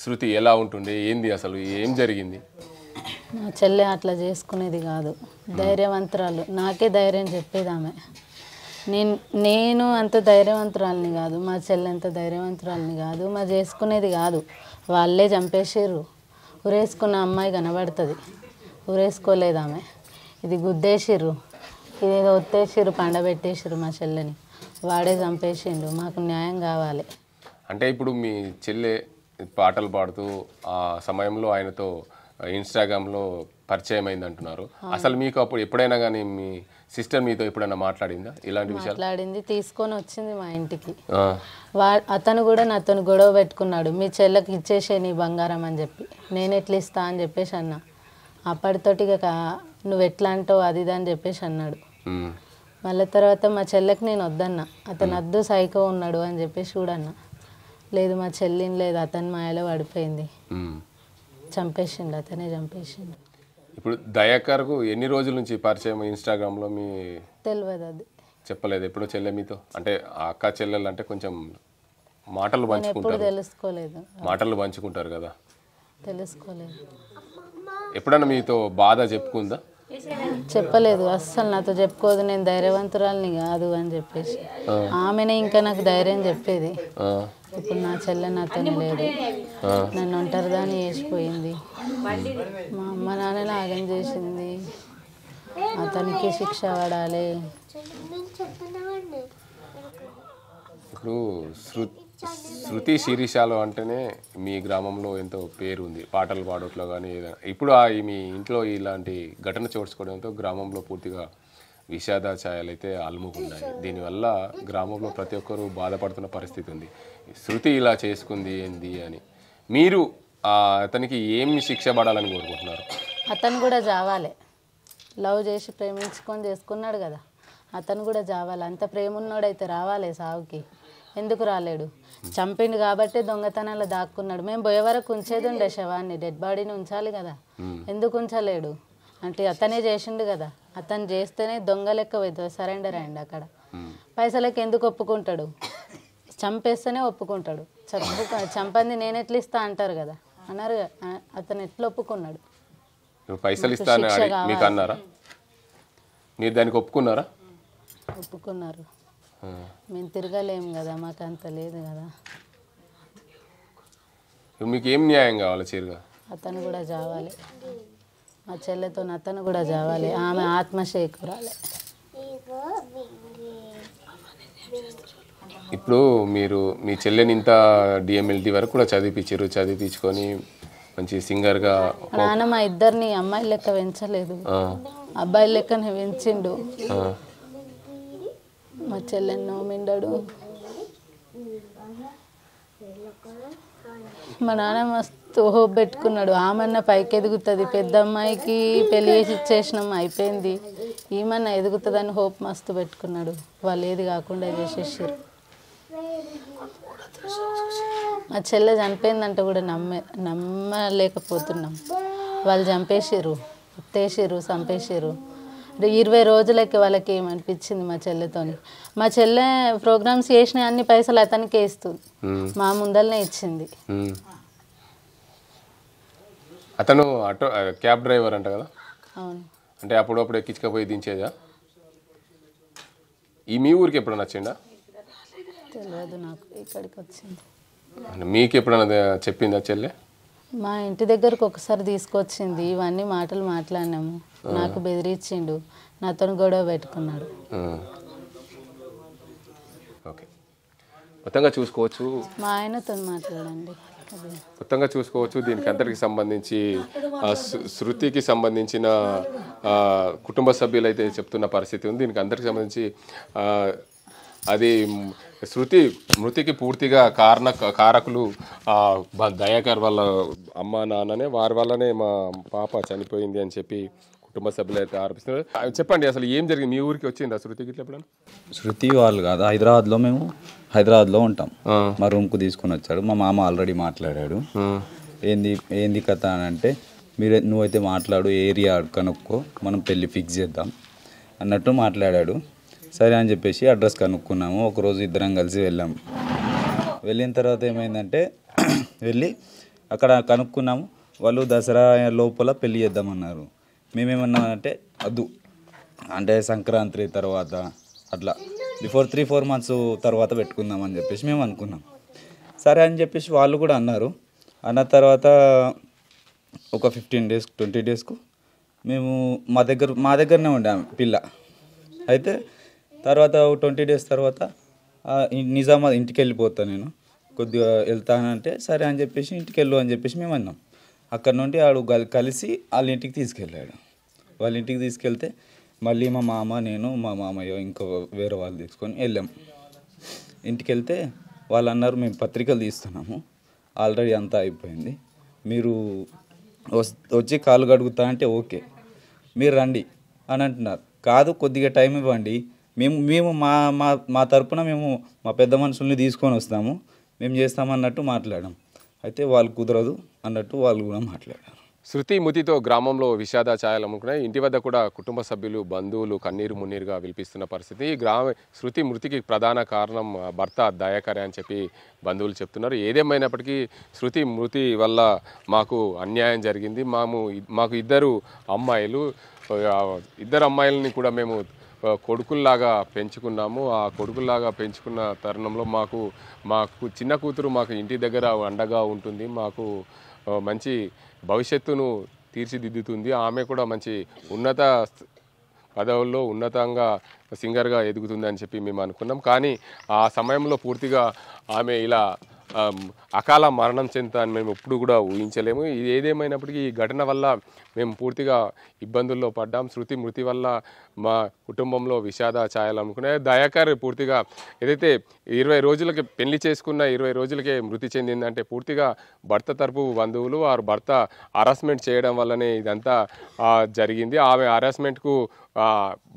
[SPEAKER 2] శృతి ఎలా ఉంటుండే, ఏంది అసలు ఏం జరిగింది?
[SPEAKER 6] మా చెల్లె అట్లా చేసుకునేది కాదు, ధైర్యవంతురాలు. నాకే ధైర్యం చెప్పేది ఆమె. నేను అంత ధైర్యవంతురాలని కాదు, మా చెల్లె అంత ధైర్యవంతురాలని కాదు. మా చేసుకునేది కాదు, వాళ్ళే చంపేసారు. ఉరేసుకున్న అమ్మాయి కనబడుతుంది, ఉరేసుకోలేదు ఆమె. ఇది గుద్దేసిర్రు, ఇది ఒత్తేసిర్రు, పండబెట్టేసిర్రు మా చెల్లెని. వాడే చంపేసిండు. మాకు న్యాయం కావాలి.
[SPEAKER 2] అంటే ఇప్పుడు మీ చెల్లె పాటలు పాడుతూ ఆ సమయంలో ఆయనతో ఇన్స్టాగ్రామ్లో పరిచయం అయింది అంటున్నారు. అసలు మీకు అప్పుడు ఎప్పుడైనా కానీ మీ సిస్టర్ మీతో ఎప్పుడైనా మాట్లాడిందా ఇలాంటి విషయాలు?
[SPEAKER 6] మాట్లాడింది, తీసుకొని వచ్చింది మా ఇంటికి. అతను కూడా నాతో గొడవ పెట్టుకున్నాడు, మీ చెల్లెకి ఇచ్చేసే నీ బంగారం అని చెప్పి. నేను ఎట్లా ఇస్తా అని చెప్పేసి అన్నా. అప్పటితోటి నువ్వు ఎట్లా అంటావు అది ఇది అని చెప్పేసి అన్నాడు. మళ్ళీ తర్వాత మా చెల్లెకి నేను వద్దన్నా. అతను వద్దు సైకో ఉన్నాడు అని చెప్పేసి చూడన్నా. లేదు మా చెల్లిని లేదు, అతని మాయలో పడిపోయింది, చంపేసిండు, అతనే చంపేసిండు.
[SPEAKER 2] ఇప్పుడు దయాకర్కు ఎన్ని రోజుల నుంచి పరిచయం ఇన్స్టాగ్రామ్లో? మీ
[SPEAKER 6] తెలియదు, అది చెప్పలేదు
[SPEAKER 2] ఎప్పుడు చెల్లె మీతో? అంటే ఆ అక్క చెల్లెలు అంటే కొంచెం మాటలు పంచుకుంటారు,
[SPEAKER 6] తెలుసుకోలేదు,
[SPEAKER 2] మాటలు పంచుకుంటారు కదా,
[SPEAKER 6] తెలుసుకోలేదు.
[SPEAKER 2] ఎప్పుడన్నా మీతో బాధ చెప్పుకుందా?
[SPEAKER 6] చెప్పలేదు, అస్సలు నాతో చెప్పుకోదు. నేను ధైర్యవంతురాలని కాదు అని చెప్పేసి ఆమెనే ఇంకా నాకు ధైర్యం చెప్పేది. ఇప్పుడు నా చెల్లె నాతో లేదు, నన్ను ఒంటరిదాన్ని వేసిపోయింది. మా అమ్మ నాన్నని ఆగం చేసింది. అతనికి శిక్ష పడాలి.
[SPEAKER 2] ఇప్పుడు శృతి శిరీషాలు అంటేనే మీ గ్రామంలో ఎంతో పేరు ఉంది, పాటలు పాడట్లో కానీ ఏదైనా. ఇప్పుడు మీ ఇంట్లో ఇలాంటి ఘటన చోటుకోవడంతో గ్రామంలో పూర్తిగా విషాద ఛాయలు అయితే అలుముకున్నాయి. దీనివల్ల గ్రామంలో ప్రతి ఒక్కరూ బాధపడుతున్న పరిస్థితి ఉంది. శృతి ఇలా చేసుకుంది ఏంది అని. మీరు అతనికి ఏమి శిక్ష పడాలని కోరుకుంటున్నారు?
[SPEAKER 6] అతను కూడా చావాలి. లవ్ చేసి ప్రేమించుకొని చేసుకున్నాడు కదా, అతను కూడా చావాలి. అంత ప్రేమ ఉన్నోడైతే రావాలి సావుకి, ఎందుకు రాలేడు? చంపిండు కాబట్టే దొంగతనాలు దాక్కున్నాడు. మేము పోయే వరకు ఉంచేది ఉండే శవాన్ని, డెడ్ బాడీని ఉంచాలి కదా, ఎందుకు ఉంచలేడు? అంటే అతనే చేసిండు కదా, అతను చేస్తేనే దొంగ లెక్క పోతుంది, సరెండర్ అయ్యండి అక్కడ. పైసలకి ఎందుకు ఒప్పుకుంటాడు? చంపేస్తేనే ఒప్పుకుంటాడు. చంపంది నేను ఎట్లా ఇస్తా అంటారు కదా, అన్నారు. అతను ఎట్లా ఒప్పుకున్నాడు?
[SPEAKER 2] పైసలు ఇస్తా మీకు అన్నారా? మీరు దానికి ఒప్పుకున్నారా?
[SPEAKER 6] ఒప్పుకున్నారు. మేము తిరగలేము కదా, మాకు అంత లేదు కదా.
[SPEAKER 2] మీకు ఏం న్యాయం కావాలి చీరగా?
[SPEAKER 6] అతను కూడా చావాలి, మా చెల్లెతో అతను కూడా చావాలి, ఆమె ఆత్మ చేకూరాలి.
[SPEAKER 2] ఇప్పుడు మీరు మీ చెల్లెని ఇంత డిఎంఎల్టీ వరకు కూడా చదివించుకొని మంచి సింగర్గా.
[SPEAKER 6] నాన్న మా ఇద్దరిని అమ్మాయి లెక్క పెంచలేదు, అబ్బాయి లెక్కనే పెంచిండు. మా చెల్లెని నోమిండాడు. మా నాన్న మస్తు హోప్ పెట్టుకున్నాడు, ఆమన్నా పైకి ఎదుగుతుంది, పెద్ద అమ్మాయికి పెళ్లి చేసి ఇచ్చేసినాం అయిపోయింది, ఈమన్నా ఎదుగుతుందని హోప్ మస్తు పెట్టుకున్నాడు. వాళ్ళు ఏది కాకుండా చేసేసారు. మా చెల్లె చనిపోయిందంటే కూడా నమ్మలేకపోతున్నాం. వాళ్ళు చంపేసారు, ఎత్తేసారు, చంపేసారు. 20 రోజులకి వాళ్ళకి ఏమనిపించింది మా చెల్లెతోని. మా చెల్లె ప్రోగ్రామ్స్ చేసిన అన్ని పైసలు అతనికే ఇస్తుంది, మా ముందరనే ఇచ్చింది.
[SPEAKER 2] అతను ఆటో క్యాబ్ డ్రైవర్ అంట కదా?
[SPEAKER 6] అవును.
[SPEAKER 2] అంటే అప్పుడప్పుడు ఎక్కించుకపోయి దించేదా? ఈ మీ ఊరికి ఎప్పుడైనా వచ్చిండా?
[SPEAKER 6] తెలియదు నాకు, ఇక్కడికి వచ్చింది.
[SPEAKER 2] మీకు ఎప్పుడైనా చెప్పిందా చెల్లె?
[SPEAKER 6] మా ఇంటి దగ్గరకు ఒకసారి తీసుకొచ్చింది, ఇవన్నీ మాటలు మాట్లాడినాము, నాకు బెదిరించిండు, నాతో గొడవ పెట్టుకున్నాడు.
[SPEAKER 2] ఓకే, మొత్తంగా చూసుకోవచ్చు,
[SPEAKER 6] మా ఆయనతో మాట్లాడండి.
[SPEAKER 2] మొత్తంగా చూసుకోవచ్చు. దీనికి అందరికి సంబంధించి శృతికి సంబంధించిన కుటుంబ సభ్యులు అయితే చెప్తున్న పరిస్థితి ఉంది. దీనికి అందరికి సంబంధించి అది శృతి మృతికి పూర్తిగా కారకులు దయాకర్ వాళ్ళ అమ్మ నాన్ననే, వారి వల్లనే మా పాప చనిపోయింది అని చెప్పి కుటుంబ సభ్యులు అయితే ఆరోపిస్తున్నారు. చెప్పండి, అసలు ఏం జరిగింది? మీ ఊరికి వచ్చిందా శృతికి ఇట్లా ఎప్పుడన్నా?
[SPEAKER 7] శృతి వాళ్ళు కాదు, మేము హైదరాబాద్లో ఉంటాం. మా రూమ్కు తీసుకొని వచ్చాడు. మా మామ ఆల్రెడీ మాట్లాడాడు. ఏంది కథ అని అంటే, నువ్వైతే మాట్లాడు, ఏరియా కనుక్కో, మనం పెళ్ళి ఫిక్స్ చేద్దాం అన్నట్టు మాట్లాడాడు. సరే అని చెప్పేసి అడ్రస్ కనుక్కున్నాము. ఒకరోజు ఇద్దరం కలిసి వెళ్ళాము. వెళ్ళిన తర్వాత ఏమైందంటే, వెళ్ళి అక్కడ కనుక్కున్నాము. వాళ్ళు దసరా లోపల పెళ్ళి చేద్దామన్నారు. మేమేమన్నామంటే వద్దు, అంటే సంక్రాంతి తర్వాత అట్లా బిఫోర్ 3-4 months తర్వాత పెట్టుకుందామని చెప్పేసి మేము అనుకున్నాం. సరే అని చెప్పేసి వాళ్ళు కూడా అన్నారు. అన్న తర్వాత ఒక 15 days 20 daysకు మేము మా దగ్గరనే ఉండాము పిల్ల. అయితే తర్వాత 20 days తర్వాత నిజామాబాద్ ఇంటికి వెళ్ళిపోతాను నేను, కొద్దిగా వెళ్తానంటే సరే అని చెప్పేసి ఇంటికి వెళ్ళు అని చెప్పేసి మేము అన్నాం. అక్కడ నుండి ఆడు కలిసి వాళ్ళ ఇంటికి తీసుకెళ్ళాడు. వాళ్ళ ఇంటికి తీసుకెళ్తే మళ్ళీ మా మామ, నేను, మా మామయ్య ఇంకో వేరే వాళ్ళు తీసుకొని వెళ్ళాం. ఇంటికి వెళ్తే వాళ్ళు అన్నారు, మేము పత్రికలు తీస్తున్నాము, ఆల్రెడీ అంతా అయిపోయింది, మీరు వచ్చి కాలు కడుగుతా అంటే ఓకే, మీరు రండి అని అంటున్నారు. కాదు, కొద్దిగా టైం ఇవ్వండి, మేము మా తరపున మేము మా పెద్ద మనుషుల్ని తీసుకొని వస్తాము, మేము చేస్తామన్నట్టు మాట్లాడాం. అయితే వాళ్ళు కుదరదు అన్నట్టు వాళ్ళు కూడా మాట్లాడారు.
[SPEAKER 2] శృతి మృతితో గ్రామంలో విషాద ఛాయలు అమ్ముకున్నాయి. ఇంటి వద్ద కూడా కుటుంబ సభ్యులు, బంధువులు కన్నీరు మున్నీరుగా విలిపిస్తున్న పరిస్థితి. శృతి మృతికి ప్రధాన కారణం భర్త దయాకరే అని చెప్పి బంధువులు చెప్తున్నారు. ఏదేమైనప్పటికీ శృతి మృతి వల్ల మాకు అన్యాయం జరిగింది. మాకు ఇద్దరు అమ్మాయిలని కూడా మేము కొడుకుల్లాగా పెంచుకున్నాము. ఆ కొడుకుల్లాగా పెంచుకున్న తరుణంలో మాకు చిన్న కూతురు మాకు ఇంటి దగ్గర అండగా ఉంటుంది, మాకు మంచి భవిష్యత్తును తీర్చిదిద్దుతుంది, ఆమె కూడా మంచి ఉన్నత పదవుల్లో ఉన్నతంగా సింగర్గా ఎదుగుతుంది అని చెప్పి మేము అనుకున్నాం. కానీ ఆ సమయంలో పూర్తిగా ఆమె ఇలా అకాల మరణం చెందుతామని మేము ఎప్పుడు కూడా ఊహించలేము. ఇది ఏదేమైనప్పటికీ ఈ ఘటన వల్ల మేము పూర్తిగా ఇబ్బందుల్లో పడ్డాం. శృతి మృతి వల్ల మా కుటుంబంలో విషాద ఛాయలు అమ్ముకున్నాయి. దయాకర్ పూర్తిగా ఏదైతే 20 రోజులకి పెళ్లి చేసుకున్న 20 రోజులకే మృతి చెందిందంటే పూర్తిగా భర్త తరపు బంధువులు వారు భర్త హరాస్మెంట్ చేయడం వల్లనే ఇదంతా జరిగింది. ఆమె హరాస్మెంట్కు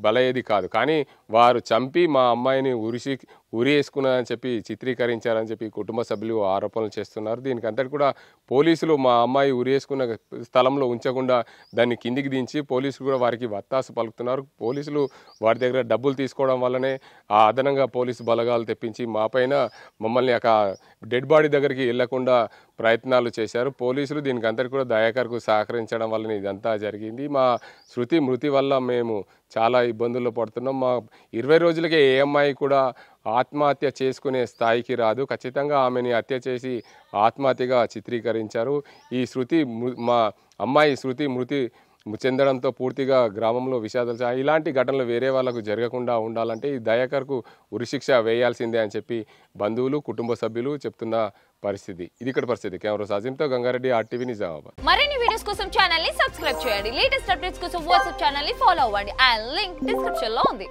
[SPEAKER 2] బలయ్యేది కాదు, కానీ వారు చంపి మా అమ్మాయిని ఉరి వేసుకున్నారని చెప్పి చిత్రీకరించారని చెప్పి కుటుంబ సభ్యులు ఆరోపణలు చేస్తున్నారు. దీనికి అంతటి కూడా పోలీసులు మా అమ్మాయి ఉరి వేసుకున్న స్థలంలో ఉంచకుండా దాన్ని కిందికి దించి పోలీసులు కూడా వారికి వత్తాసు పలుకుతున్నారు. పోలీసులు వారి దగ్గర డబ్బులు తీసుకోవడం వల్లనే అదనంగా పోలీసు బలగాలు తెప్పించి మాపైన మమ్మల్ని డెడ్ బాడీ దగ్గరికి వెళ్లకుండా ప్రయత్నాలు చేశారు పోలీసులు. దీనికి అంతటి కూడా దయాకర్కు సహకరించడం వల్లనే ఇదంతా జరిగింది. మా శృతి మృతి వల్ల మేము చాలా ఇబ్బందుల్లో పడుతున్నాం. మా 20 రోజులకే ఏ అమ్మాయి కూడా ఆత్మహత్య చేసుకునే స్థాయికి రాదు. ఖచ్చితంగా ఆమెని హత్య చేసి ఆత్మహత్యగా చిత్రీకరించారు. ఈ మా అమ్మాయి శృతి మృతి చెందడంతో పూర్తిగా గ్రామంలో విషాదాలు. ఇలాంటి ఘటనలు వేరే వాళ్ళకు జరగకుండా ఉండాలంటే ఈ దయాకర్కు ఉరిశిక్ష వేయాల్సిందే అని చెప్పి బంధువులు కుటుంబ సభ్యులు చెప్తున్న పరిస్థితి. ఇది ఇక్కడ పరిస్థితి. కెమెరా సాజింతో గంగారెడ్డి, RTV నిజామాబాద్.
[SPEAKER 8] మరిన్ని వీడియోస్ కోసం ఛానల్ ని సబ్స్క్రైబ్ చేయండి. లేటెస్ట్ అప్డేట్స్ కోసం వాట్సాప్ ఛానల్ ని ఫాలో అవ్వండి. ఆ లింక్ డిస్క్రిప్షన్ లో ఉంది.